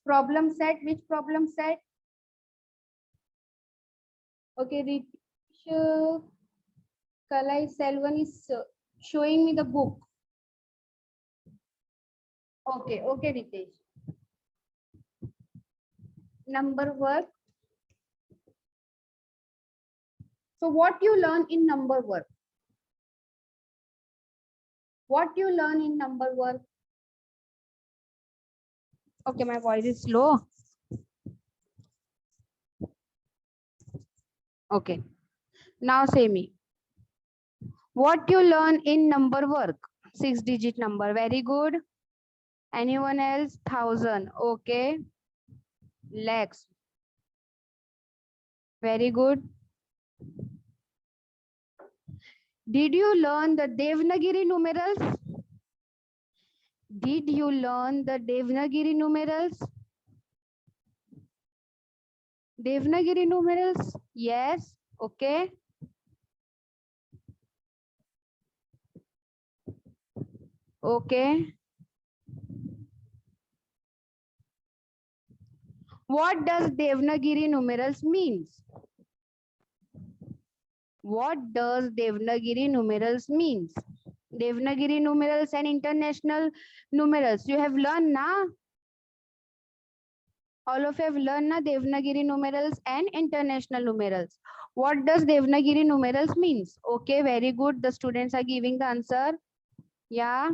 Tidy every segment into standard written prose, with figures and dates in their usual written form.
Problem set. Which problem set? Okay, Ritesh Kalai Selvan is showing me the book. Okay, okay, Ritesh. Number work. So what you learn in number work? What you learn in number work? Okay, my voice is slow. Okay, now say me. What you learn in number work? 6-digit number. Very good. Anyone else? 1000. Okay. Lakhs. Very good. Did you learn the Devanagari numerals? Did you learn the Devanagari numerals? Devanagari numerals? Yes. Okay. Okay. What does Devanagari numerals means? What does Devanagari numerals means? Devanagari numerals and international numerals. You have learned, na? All of you have learned, na? Devanagari numerals and international numerals. What does Devanagari numerals means? Okay, very good. The students are giving the answer. Yeah.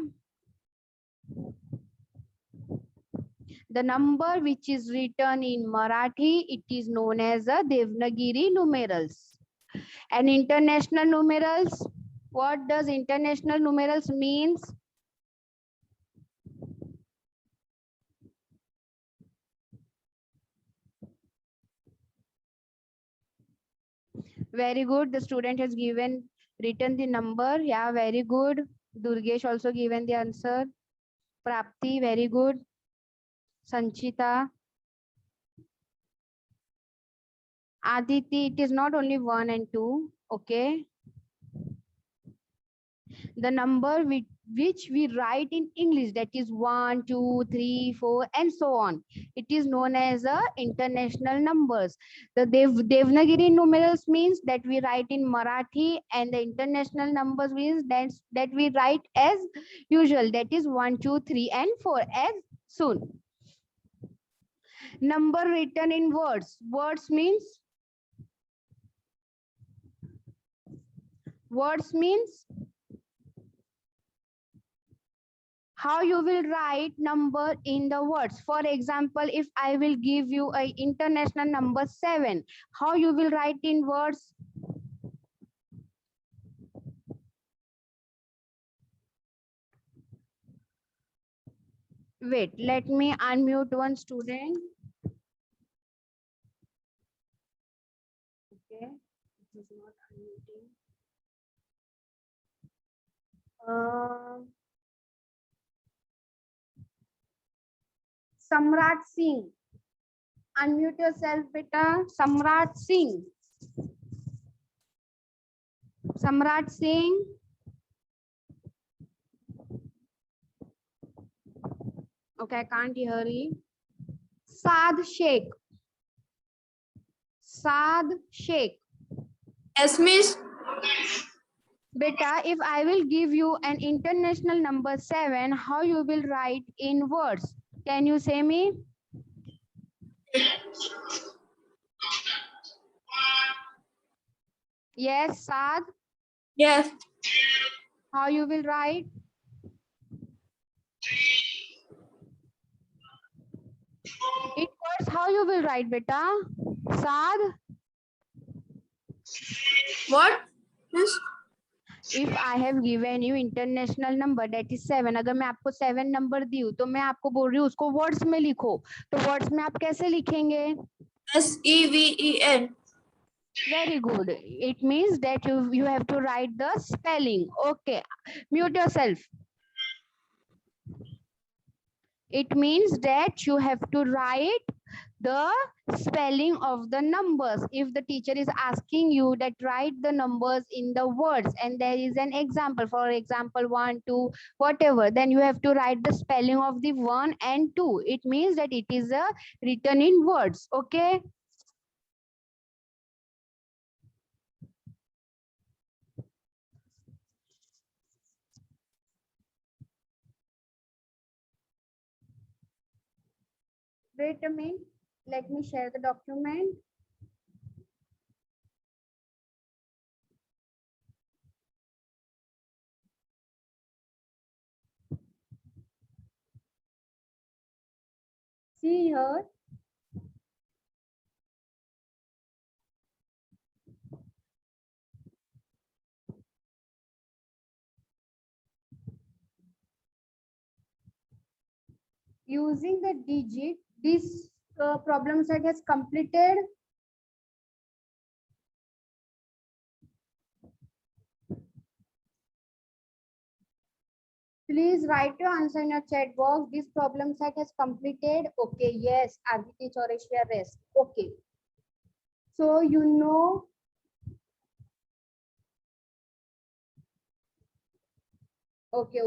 The number which is written in Marathi, it is known as the Devanagari numerals. And international numerals, what does international numerals means? Very good. The student has written the number. Yeah, very good. Durgesh also given the answer. Prapti, very good. Sanchita. Aditi, it is not only 1 and 2. Okay. The number which we write in English, that is 1, 2, 3, 4, and so on. It is known as international numbers. The Devanagari numerals means that we write in Marathi, and the international numbers means that we write as usual, that is 1, 2, 3, and 4 as soon. Number written in words. Words means how you will write number in the words. For example, if I will give you a international number 7, how you will write in words? Wait, let me unmute one student. Okay, it is not unmuting. Samrat Singh. Unmute yourself, beta. Samrat Singh. Samrat Singh. Okay, I can't hear you. Saad Sheikh. Saad Sheikh. Yes, miss. Beta, if I will give you an international number 7, how you will write in words? Can you say me? Yes, Saad. Yes. How you will write? In words, how you will write, beta? Saad? What? Yes. If I have given you international number, that is 7, अगर मैं आपको 7 number दी हूँ तो मैं आपको बोल रही हूँ उसको वर्ड्स में लिखो, तो वर्ड्स में आप कैसे लिखेंगे? SEVEN. Very good. It means that you have to write the spelling. Okay, mute yourself. It means that you have to write the spelling of the numbers. If the teacher is asking you that write the numbers in the words and there is an example, for example 1 2 whatever, then you have to write the spelling of the 1 and 2. It means that it is a written in words. Okay. Wait a minute, let me share the document. See here. Using the digit, this problem set has completed. Please write your answer in your chat box. This problem set has completed. Okay, yes, Aditi Chaureshia rest. Okay. So you know, okay,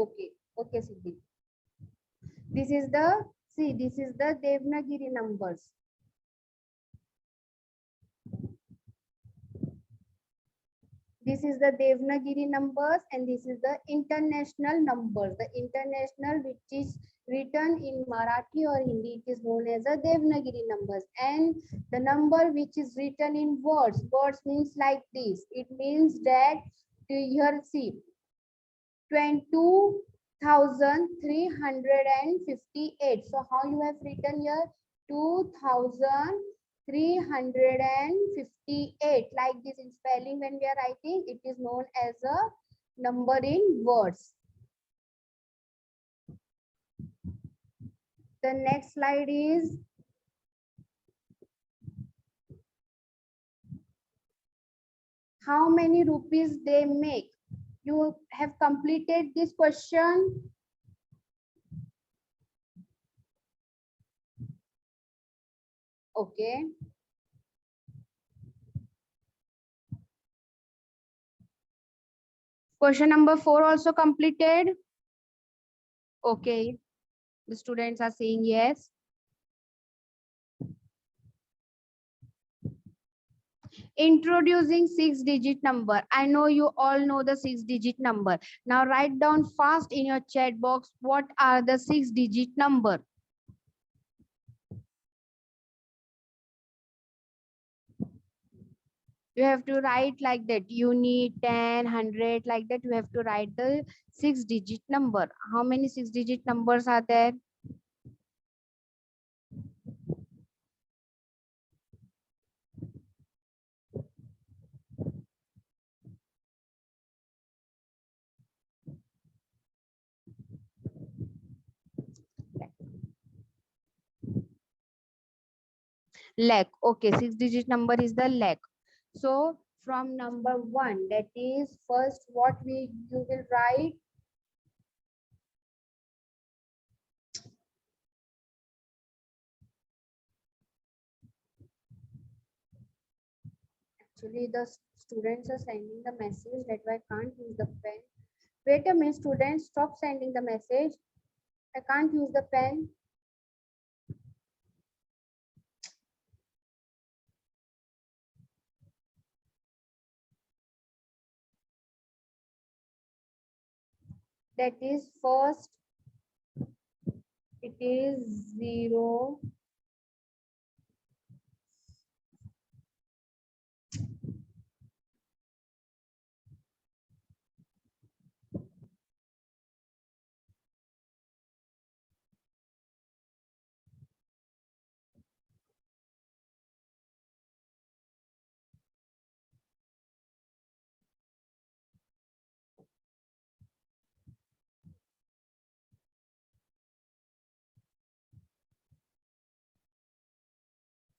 Siddhi. This is the, see, this is the Devanagiri numbers. This is the Devanagiri numbers and this is the international numbers. The international which is written in Marathi or Hindi, it is known as the Devanagiri numbers. And the number which is written in words, words means like this. It means that here see 22,358. So how you have written here 2,358 like this in spelling. When we are writing, it is known as a number in words. The next slide is how many rupees they make. You have completed this question. Okay. Question number 4 also completed. Okay. The students are saying yes. Introducing 6-digit number. I know you all know the 6-digit number. Now write down fast in your chat box what are the 6-digit number. You have to write like that. Unit, 10, 100, like that. You have to write the 6-digit number. How many 6-digit numbers are there? Lakh. Okay, 6-digit number is the lakh. So from number 1, that is first what you will write. Actually, the students are sending the message that I can't use the pen. Wait a minute, students, stop sending the message. I can't use the pen. That is first, it is 0.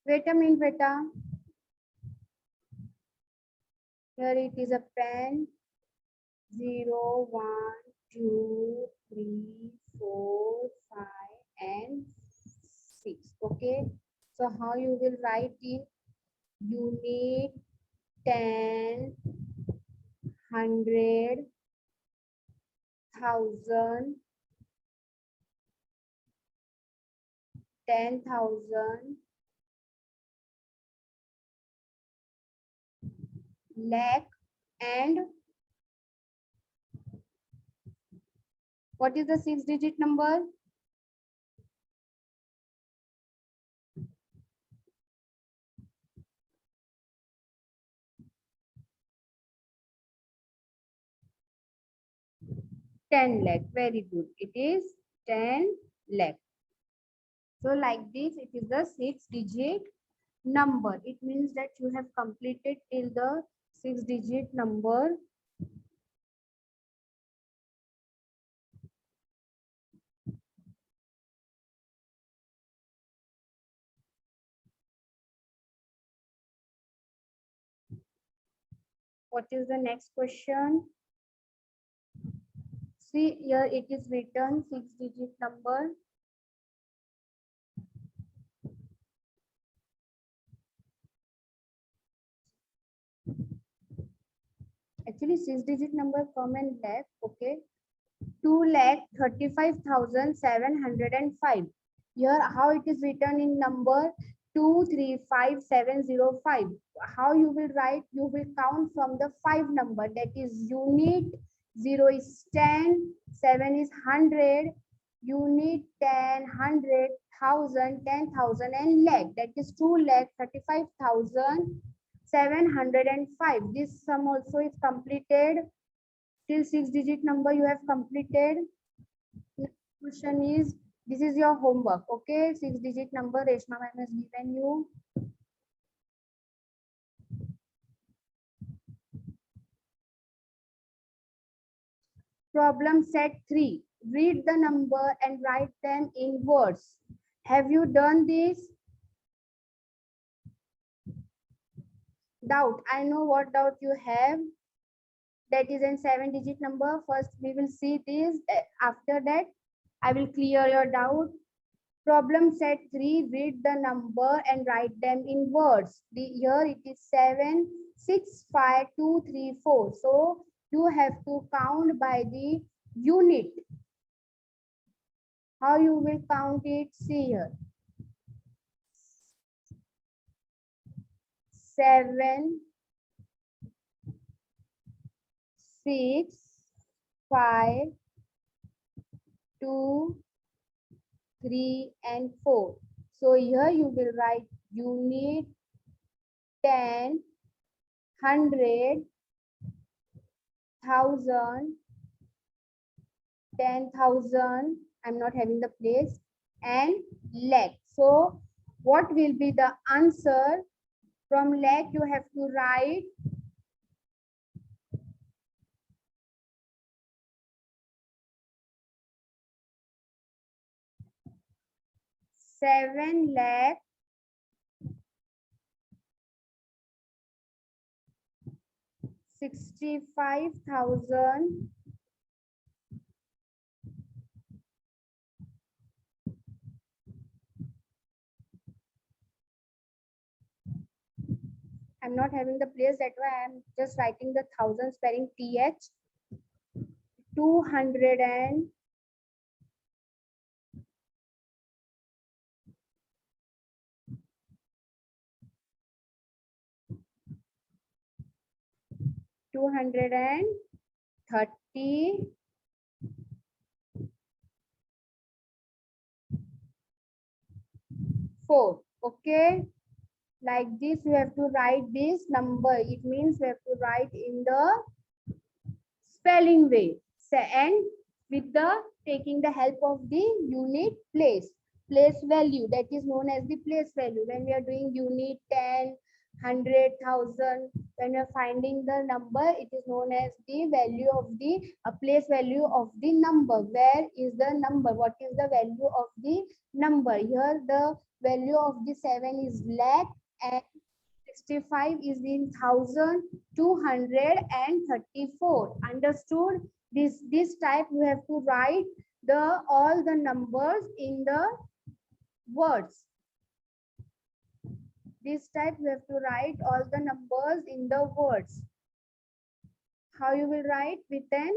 Wait a minute, beta. Here it is a pen. 0, 1, 2, 3, 4, 5, and 6. Okay. So how you will write it? Unit, 10, 100, 1000, 10,000, lakh, and what is the 6-digit number? Ten lakh. Very good. It is 10 lakh. So like this, it is the 6-digit number. It means that you have completed till the 6-digit number. What is the next question? See here it is written 6-digit number. Actually 6-digit number come in lakh. Okay. 2,35,705. Here how it is written in number 235705. How you will write? You will count from the 5 number, that is unit, 0 is 10, 7 is 100, unit, 10, 100, 1000, 10,000 and lakh, that is 2,35,705. This sum also is completed. Till 6-digit number you have completed. Next question is, this is your homework. Okay, 6-digit number Reshma ma'am has given you. Problem set 3. Read the number and write them in words. Have you done this? Doubt. I know what doubt you have. That is in 7-digit number. First we will see this. After that I will clear your doubt. Problem set 3, read the number and write them in words. Here it is 7, 6, 5, 2, 3, 4. So you have to count by the unit. How you will count it? See here. 7, 6, 5, 2, 3 and 4. So here you will write unit, 10, 100, 1000, 10,000. I'm not having the place, and lakh. So what will be the answer? From lakh you have to write 7 lakh 65,000 I'm not having the place, that's why I'm just writing the thousand spelling th. 200 and 234. Okay, like this you have to write this number. It means you have to write in the spelling way, and with the taking the help of the unit place value, that is known as the place value. When we are doing unit, 10, 100, 1000, when we are finding the number, it is known as the value of the place value of the number. Where is the number? What is the value of the number? Here the value of the 7 is lakh and 65 is in 1234. Understood? This type you have to write the all the numbers in the words. This type you have to write all the numbers in the words. How you will write? With an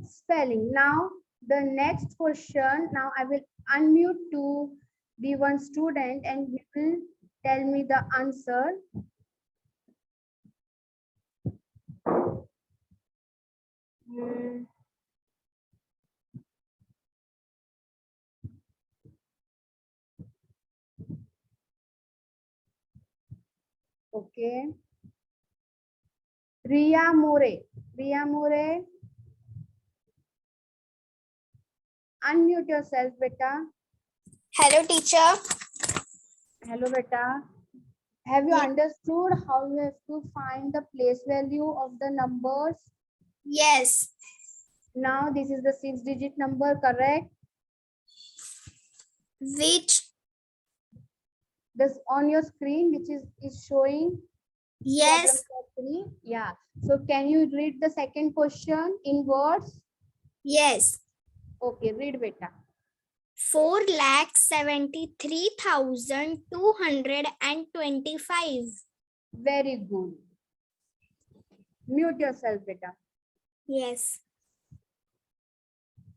spelling. Now the next question. Now I will unmute to be one student and he will tell me the answer. Okay. Riya More. Riya More. Unmute yourself, beta. Hello, teacher. Hello, beta. Have you Yes. understood how you have to find the place value of the numbers? Yes. Now this is the 6-digit number, correct? Which? This on your screen, which is showing Yes. problem 3. Yeah. So can you read the second question in words? Yes. Okay, read beta. 4,73,225. Very good. Mute yourself, beta. Yes.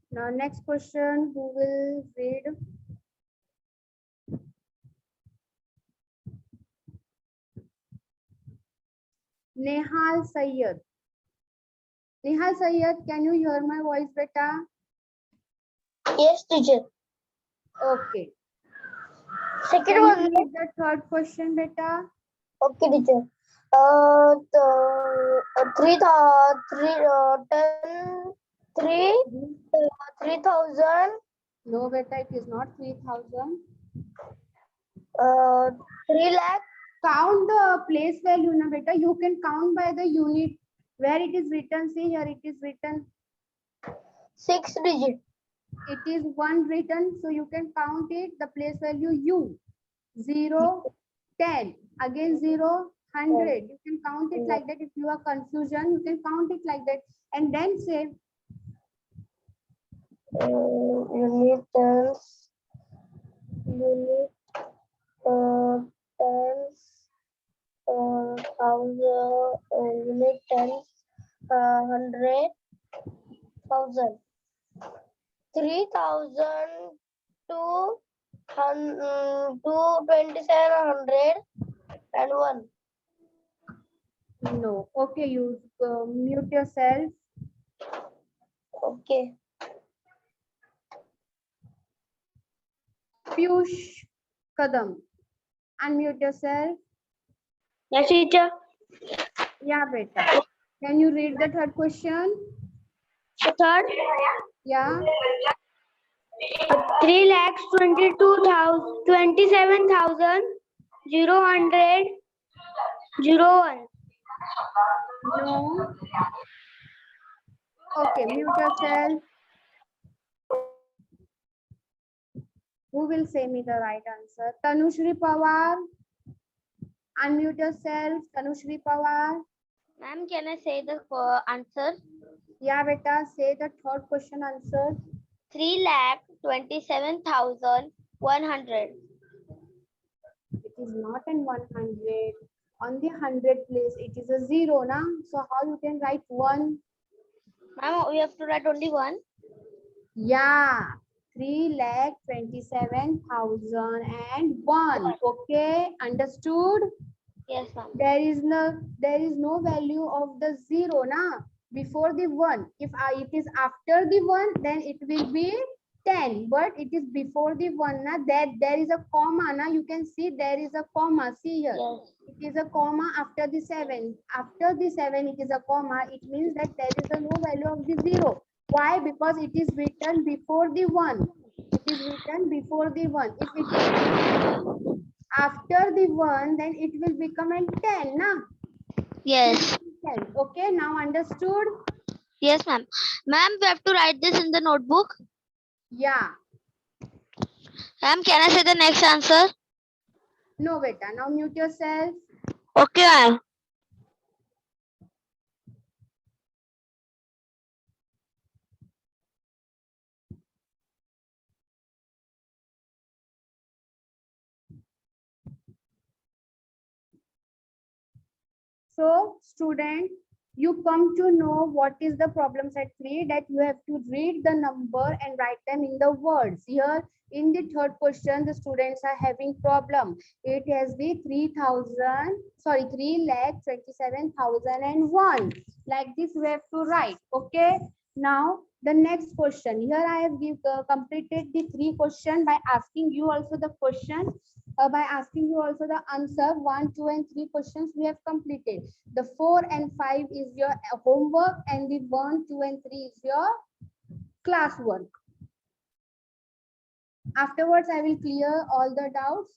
Now next question, who will read? Nehal Sayyed. Nehal Sayyed, can you hear my voice, beta? Yes, teacher. Okay. Second Can one. you read the third question, beta? Okay, teacher. 3,000. No, beta, it is not 3,000. 3 lakh. Count the place value, na beta. You can count by the unit. Where it is written, see here it is written. 6 digit. It is 1 written, so you can count it. The place value U. 0, 10. Again 0, 100. You can count it like that. If you are confusion, you can count it like that. And then say, Unit tens. Unit tens. Thousand. Unit tens. 100. 1,000. 3,000 to 2,700 and 1. no. Okay, you mute yourself. Okay. Piyush Kadam. Unmute yourself. Yes, teacher. Yeah, beta. Can you read the third question? The third. Yeah. 3,27,000 No. Okay, mute yourself. Who will say me the right answer? Tanushri Pawar. Unmute yourself. Tanushri Pawar. Ma'am, can I say the answer? Yeah, beta. Say the third question answer. 3,27,100. It is not in 100. On the 100 place, it is a 0, na? So how you can write 1? Ma'am, we have to write only 1. Yeah. 3,27,001. Okay, understood? Yes, ma'am. There is no value of the 0 na before the 1. If it is after the 1, then it will be 10, but it is before the 1 na, that there is a comma na, you can see there is a comma. See here, Yes. it is a comma after the 7. After the 7 it is a comma. It means that there is a no value of the 0. Why? Because it is written before the 1. It is written before the 1. If it is after the 1, then it will become a 10 na. Yes. 10. Okay, now understood? Yes, ma'am. Ma'am, we have to write this in the notebook. Yeah. Ma'am, can I say the next answer? No, beta. Now mute yourself. Okay, ma'am. So student, you come to know what is the problem set 3, that you have to read the number and write them in the words. Here in the third question, the students are having problem. It has the 3,27,001. Like this we have to write. Okay. Now the next question. Here I have completed the 3 question by asking you also the question. By asking you also the answer. 1, 2, and 3 questions we have completed. The 4 and 5 is your homework, and the 1, 2, and 3 is your classwork. Afterwards, I will clear all the doubts.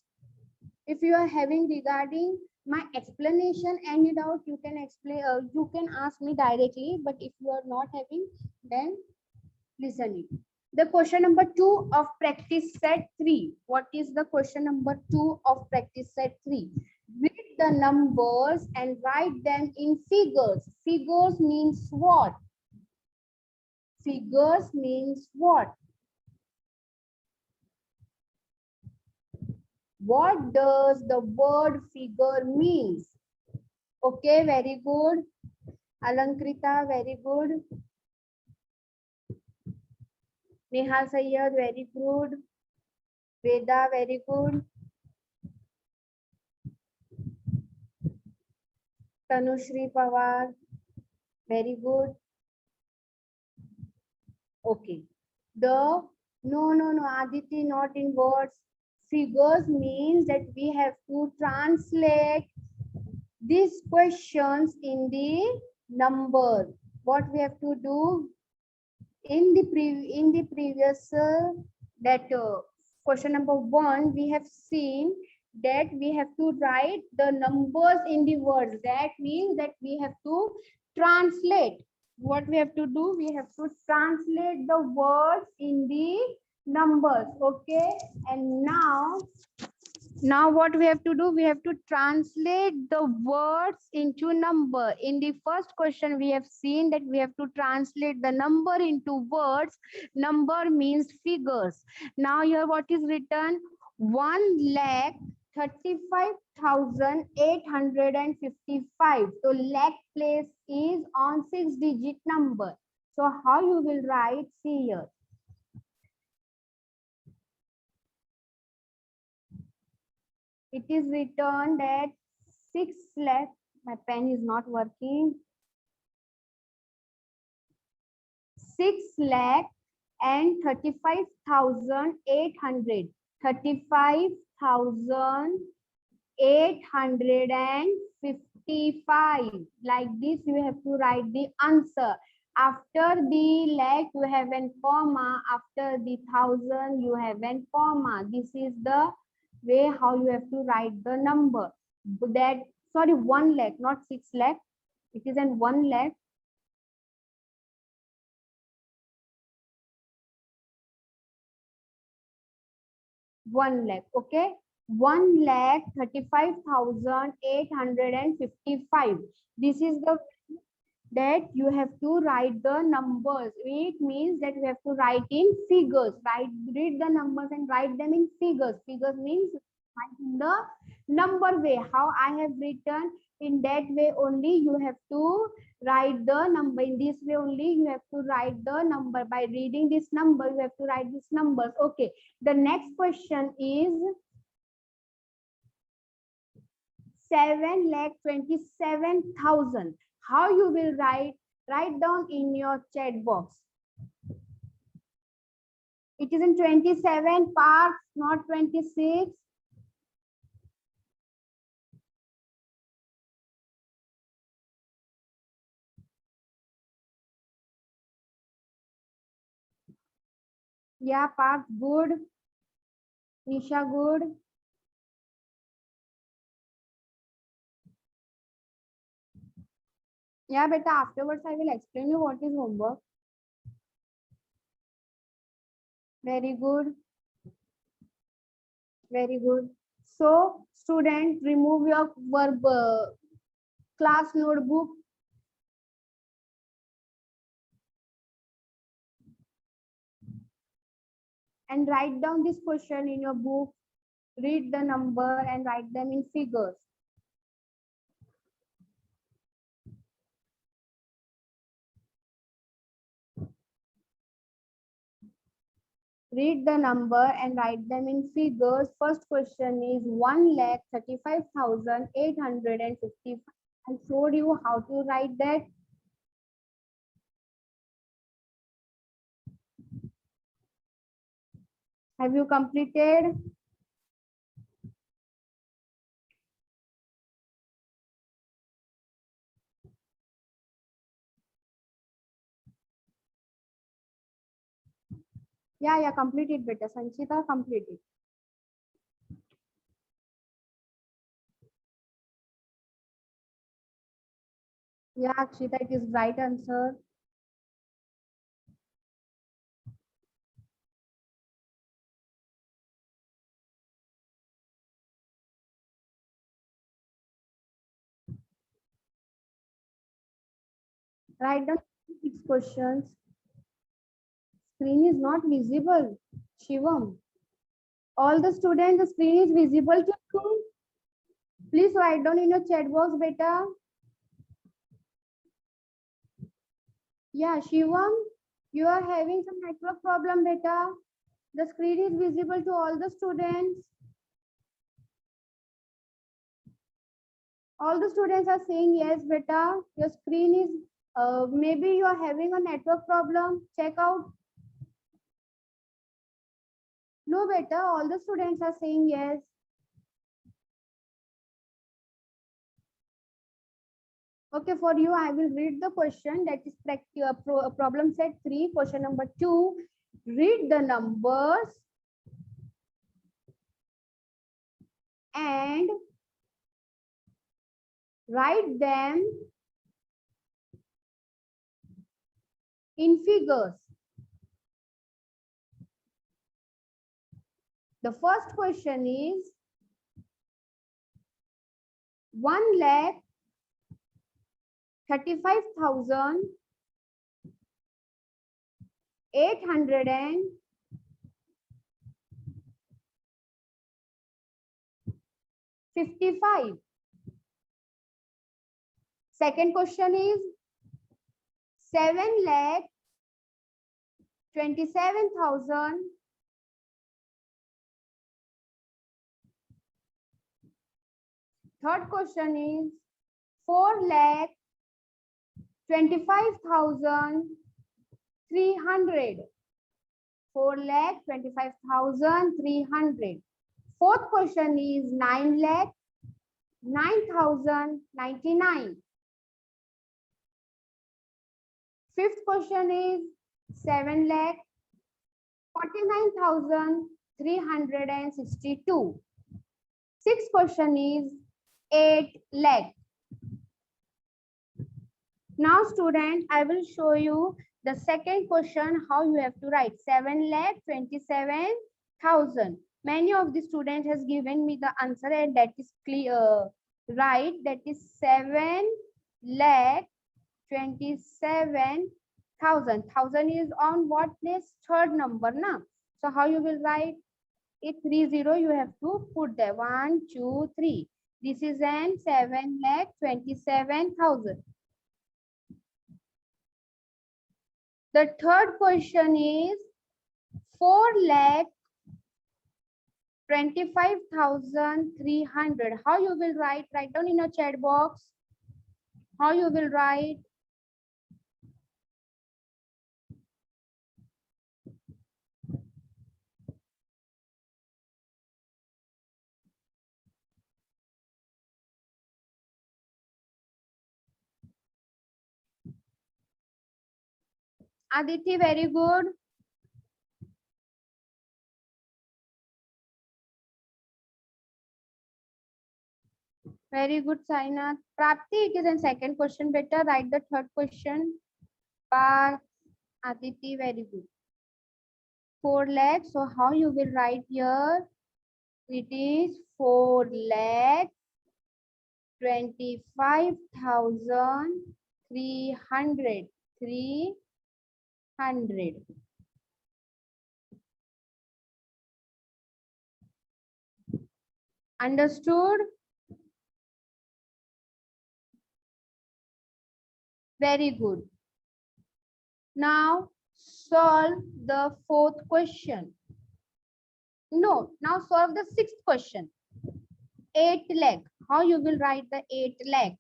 If you are having regarding my explanation any doubt, you can explain. You can ask me directly. But if you are not having, then listen it. The question number 2 of practice set 3. What is the question number 2 of practice set 3? Read the numbers and write them in figures. Figures means what? Figures means what? What does the word figure means? Okay, very good. Alankrita, very good. Nehal Sayyad, very good. Veda, very good. Tanushri Pawar, very good. Okay. No, Aditi, not in words. Figures means that we have to translate these questions in the number. What we have to do in the previous question number 1, we have seen that we have to write the numbers in the words. That means that we have to translate. What we have to do, we have to translate the words in the numbers. Okay, and now what we have to do, we have to translate the words into number. In the first question, we have seen that we have to translate the number into words. Number means figures. Now here what is written? 1,35,855. So lakh place is on 6-digit number. So how you will write? See here. It is written that 6 lakh, my pen is not working. 6,35,800. 35,855. Like this, you have to write the answer. After the lakh, you have an comma. After the thousand, you have an comma. This is the way how you have to write the number. That, sorry, 1 lakh, not 6 lakh. It is an 1 lakh. One lakh, okay. 1,35,855. This is the that you have to write the numbers. It means that you have to write in figures. Read the numbers and write them in figures. Figures means write in the number way. How I have written, in that way only you have to write the number. In this way only you have to write the number. By reading this number, you have to write these numbers. Okay. The next question is 7,27,000. How you will write? Write down in your chat box. It is in 27 parts, not 26. Yeah, Parth, good. Nisha, good. Yeah, beta, afterwards I will explain you what is homework. Very good. Very good. So, student, remove your verb class notebook. And write down this question in your book. Read the number and write them in figures. Read the number and write them in figures. First question is 1,35,850. I showed you how to write that. Have you completed? Yeah, completed, beta. Sanchita, completed. Yeah, Akshita, it is right answer. Write down 6 questions. Screen is not visible. Shivam. All the students, the screen is visible to you. Please write down in your chat box, beta. Yeah, Shivam, you are having some network problem, beta. The screen is visible to all the students. All the students are saying yes, beta. Your screen is, maybe you are having a network problem. Check out. No, beta, all the students are saying yes. Okay, for you, I will read the question. That is problem set 3, question number 2. Read the numbers and write them in figures. The first question is 1,35,855. Second question is 7,27,000. Third question is 4,25,300. 4,25,300. Fourth question is 9,09,099. Fifth question is 7,49,362. Sixth question is 8 lakh. Now, student, I will show you the second question, how you have to write 7,27,000. Many of the students has given me the answer and that is clear, right? That is 7,27,000. 1,000 is on what place? Third number, na? So how you will write? It 30, you have to put there 1, 2, 3. This is an 7,27,000. The third question is 4,25,300. How you will write? Write down in a chat box. How you will write? Aditi, very good. Very good, Sainath. Prapti, it is in second question. Better write the third question. But Aditi, very good. 4 lakh. So how you will write here? It is 4,25,300. 300. Understood? Very good. Now solve the fourth question. No, now solve the sixth question. 8 lakh. How you will write the 8 lakh?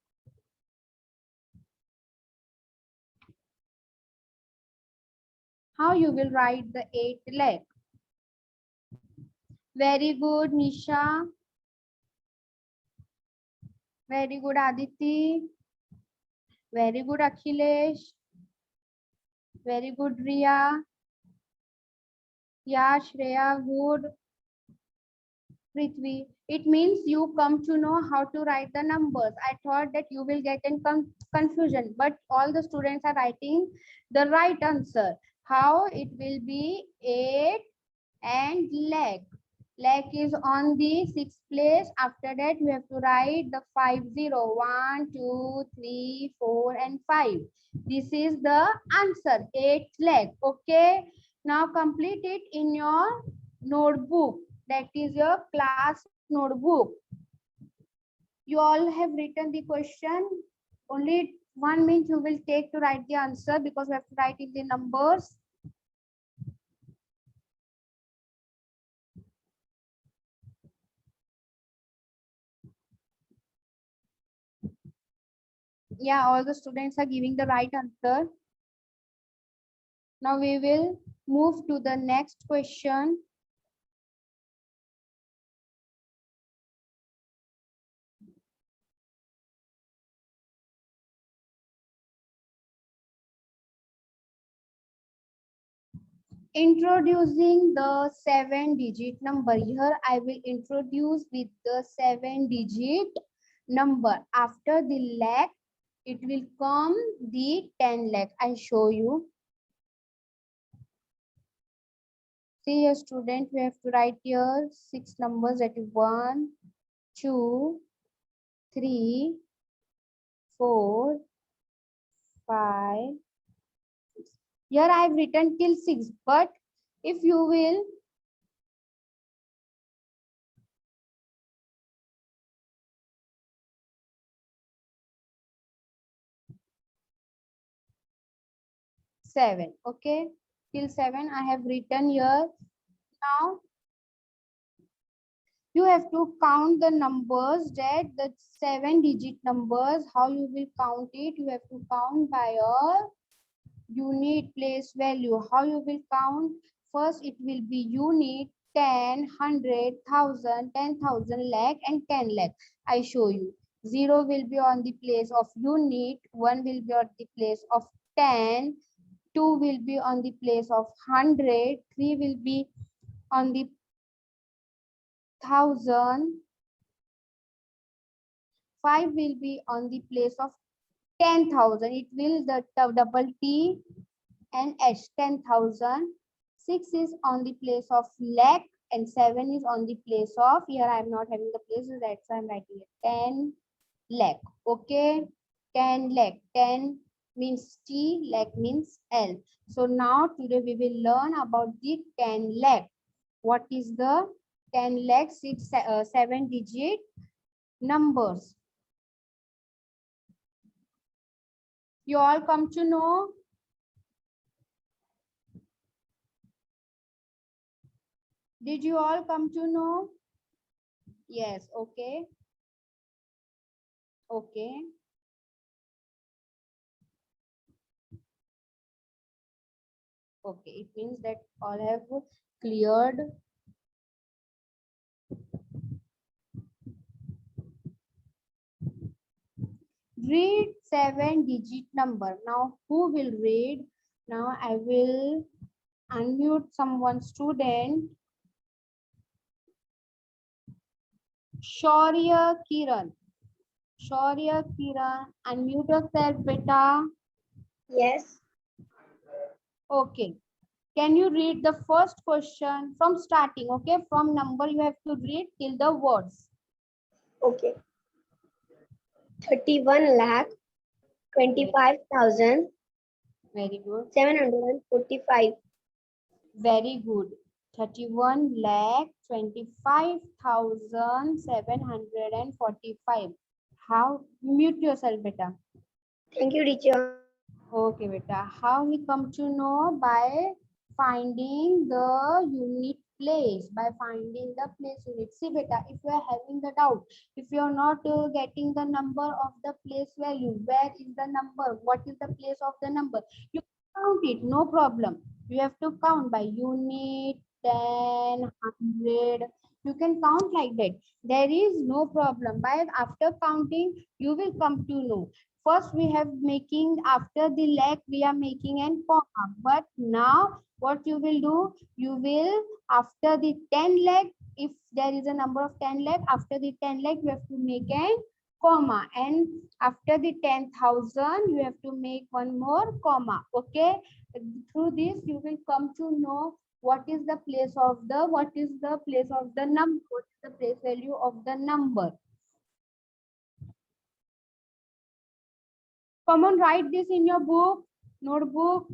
How you will write the 8 lakh? Very good, Nisha. Very good, Aditi. Very good, Akhilesh. Very good, Riya. Yeah, Shreya, good. Prithvi. It means you come to know how to write the numbers. I thought that you will get in confusion, but all the students are writing the right answer. How it will be 8 and lakh. Lakh is on the sixth place. After that, you have to write the 50. 1, 2, 3, 4, and 5. This is the answer, 8 lakh. Okay. Now complete it in your notebook. That is your class notebook. You all have written the question. Only 1 minute you will take to write the answer because we have to write in the numbers. Yeah, all the students are giving the right answer. Now we will move to the next question. Introducing the 7-digit number. Here I will introduce with the 7-digit number. After the lakh, it will come the 10 lakh. I show you. See here, student, we have to write here 6 numbers. That is 1, 2, 3, 4, 5. Here I have written till 6, but if you will seven, okay, till 7 I have written here. Now you have to count the numbers, that the 7-digit numbers. How you will count it? You have to count by your unit place value. How you will count? First it will be unit, 10, 100, 1000, 10,000, lakh, and 10 lakh. I show you. 0 will be on the place of unit, 1 will be on the place of 10, 2 will be on the place of 100, 3 will be on the 1000, 5 will be on the place of 10,000. It will the double T and H, 10,000. 6 is on the place of lakh and 7 is on the place of, here I am not having the places, that's why I'm writing it, 10 lakh. Okay, 10 lakh. 10 means T, lakh means L. So now today we will learn about the 10 lakh. What is the 10 lakh? 7-digit numbers. You all come to know. Did you all come to know? Yes, okay. Okay. Okay, it means that all have cleared. Read 7-digit number. Now who will read? Now I will unmute someone, student. Shaurya Kiran. Shaurya Kiran, unmute yourself, beta. Yes. Okay. Can you read the first question from starting? Okay, from number you have to read till the words. Okay. 31 lakh 25,745. Very good. Very good. 31 lakh 25,745. How? Mute yourself, beta. Thank you, teacher. Okay, beta. How we come to know? By finding the unit place. By finding the place unit. See beta, if you are having the doubt, if you are not getting the number of the place value, where is the number, what is the place of the number, you count it, no problem. You have to count by unit, 10, 100. You can count like that. There is no problem. By after counting, you will come to know. First, we have making after the lakh, we are making an comma. But now, what you will do? You will after the 10 lakh, if there is a number of 10 lakh, after the 10 lakh, you have to make an comma, and after the 10,000 you have to make one more comma. Okay, through this you will come to know what is the place of the number, what is the place value of the number. Come on, write this in your book, notebook.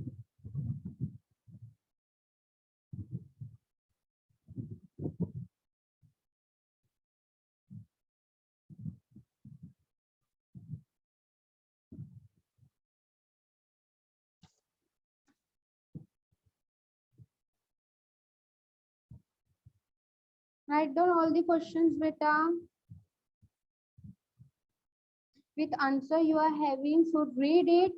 Write down all the questions, beta. With answer you are having, should read it.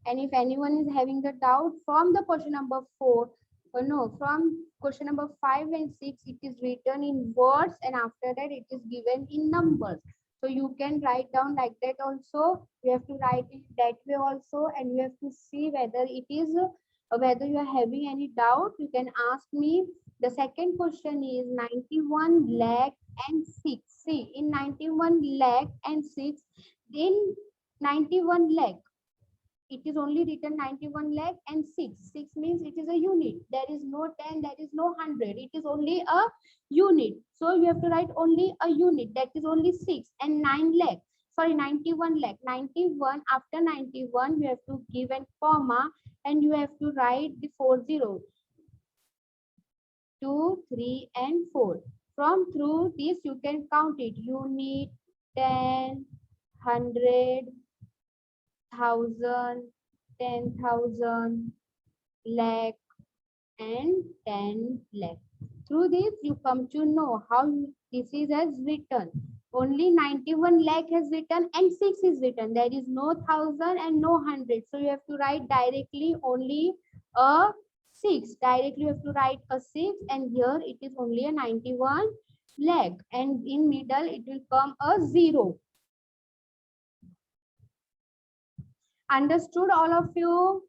And if anyone is having the doubt from the question number 4, or no, from question number 5 and 6, it is written in words, and after that it is given in numbers. So you can write down like that also. You have to write it that way also, and you have to see whether it is whether you are having any doubt. You can ask me. The second question is 91 lakh and 6. See, in 91 lakh and 6, in 91 lakh, it is only written 91 lakh and 6. 6 means it is a unit. There is no 10, there is no 100. It is only a unit. So you have to write only a unit. That is only 6 and 9 lakh. Sorry, 91 lakh. 91, after 91, you have to give a comma and you have to write the 4 zeros. 2, 3, and 4. From through this, you can count it. Unit, 10, 100, 1,000, 10,000, lakh, and 10 lakh. Through this, you come to know how this is as written. Only 91 lakh has written and 6 is written. There is no 1,000 and no 100. So you have to write directly only a 6. Directly you have to write a 6, and here it is only a 91 lakh, and in middle it will come a 0. Understood all of you?